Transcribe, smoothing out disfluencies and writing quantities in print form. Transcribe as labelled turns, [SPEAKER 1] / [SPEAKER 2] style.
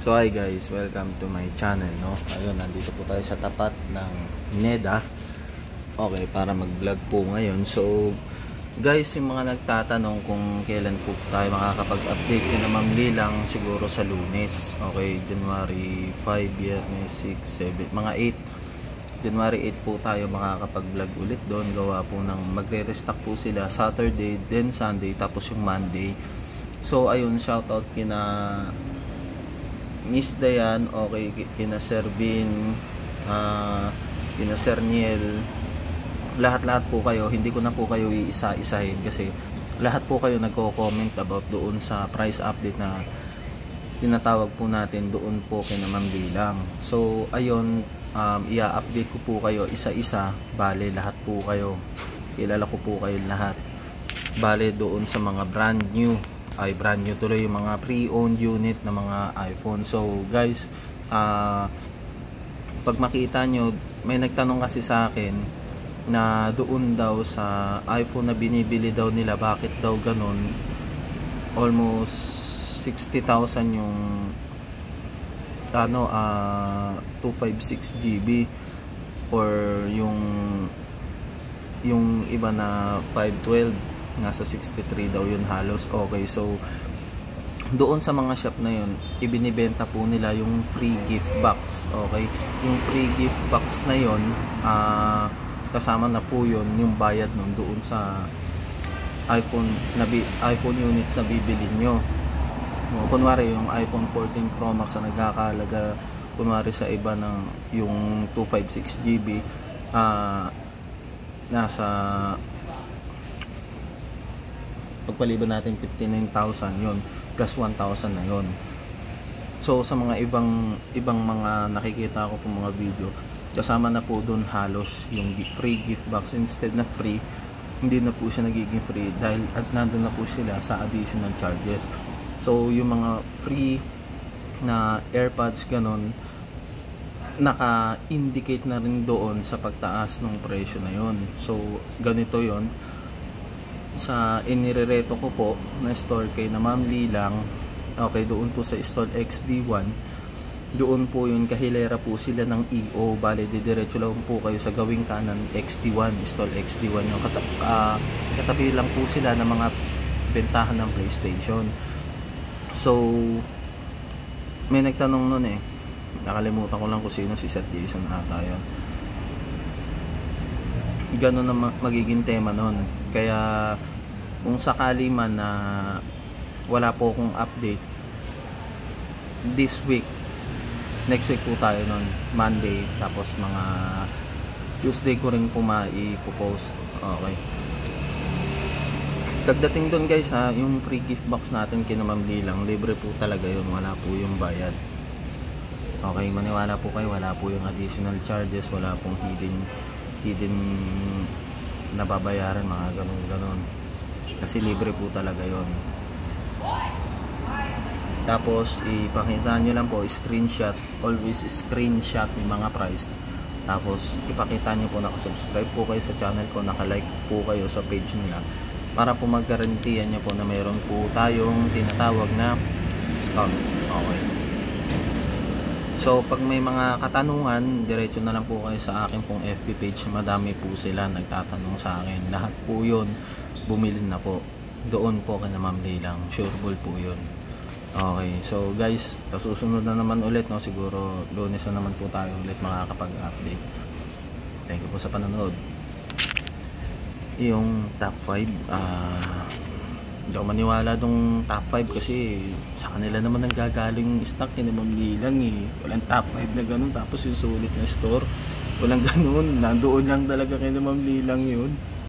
[SPEAKER 1] So hi guys, welcome to my channel, no. Ayun, nandito po tayo sa tapat ng NEDA. Okay, para mag-vlog po ngayon. So guys, yung mga nagtatanong kung kailan po tayo makakapag-update kina Ma'am Lilang, siguro sa Lunes. Okay, January 5, Biyernes 6, 7, mga 8. January 8 po tayo makakapag-vlog ulit doon. Gawa po ng magre-restock po sila Saturday, then Sunday, tapos yung Monday. So ayun, shoutout kina Miss Dayan, okay, kina Sir Vin, kina Sir Niel, lahat-lahat po kayo. Hindi ko na po kayo iisa-isahin kasi lahat po kayo nagko-comment about doon sa price update na tinatawag po natin doon po kina Ma'am Lilang. So ayun, i-update ko po kayo isa-isa. Bale, lahat po kayo, kilala ko po kayo lahat. Bale, doon sa mga brand new tuloy, yung mga pre-owned unit na mga iPhone. So guys, pag makita nyo, may nagtanong kasi sa akin na doon daw sa iPhone na binibili daw nila, bakit daw ganun, almost 60,000 yung 256 GB or yung iba na 512 nasa 63 daw yun halos. Okay, so doon sa mga shop na yun, ibinibenta po nila yung free gift box. Okay, yung free gift box na yun, kasama na po yun yung bayad nun doon sa iPhone units na bibili nyo. Kunwari yung iPhone 14 Pro Max na nagkakalaga kunwari sa iba ng yung 256 GB, nasa pagpaliban natin 59,000 yun, plus 1,000 na yun. So sa mga ibang mga nakikita ko po mga video, kasama na po doon halos yung free gift box. Instead na free, hindi na po siya nagiging free dahil at nandun na po sila sa additional charges. So yung mga free na AirPods ganon, naka-indicate na rin doon sa pagtaas ng presyo na yon. So ganito yon sa inirereto ko po na store kay na Ma'am Lilang. Okay, doon po sa store XD1, doon po yun, kahilera po sila ng EO. Bale, didiretso lang po kayo sa gawing kanan XD1, store XD1 yung katabi lang po sila ng mga bentahan ng PlayStation. So may nagtanong nun nakalimutan ko lang kung sino, si Sir Jason ata yun. Ganun na magiging tema nun. Kaya kung sakali man na wala po akong update this week, next week po tayo nun, Monday, tapos mga Tuesday ko rin po maipopost. Okay, pagdating dun guys, yung free gift box natin kina Ma'am Lilang, libre po talaga yun, wala po yung bayad. Okay, maniwala po kayo, wala po yung additional charges, wala pong hidden na babayaran, mga ganun kasi libre po talaga yon. Tapos ipakita nyo lang po, screenshot, always screenshot yung mga price, tapos ipakita nyo po nakasubscribe po kayo sa channel ko, nakalike po kayo sa page nila, para po maggarantiyan nyo po na mayroon po tayong tinatawag na discount. Okay, so pag may mga katanungan, diretso na lang po kayo sa akin pong FB page. Madami po sila nagtatanong sa akin. Lahat po yun, bumili na po doon po kay Ma'am Lilang. Sureball po yun. Okay, so guys, sa susunod na naman ulit, no, siguro Lunes na naman po tayo ulit makakapag-update. Thank you po sa panonood. Yung top 5, hindi ako maniwala dong top 5 kasi sa kanila naman ang gagaling stock ni Ma'am Lilang Walang top 5 na ganun, tapos yung sulit na store, walang ganun, nandoon lang talaga kay Ma'am Lilang yun.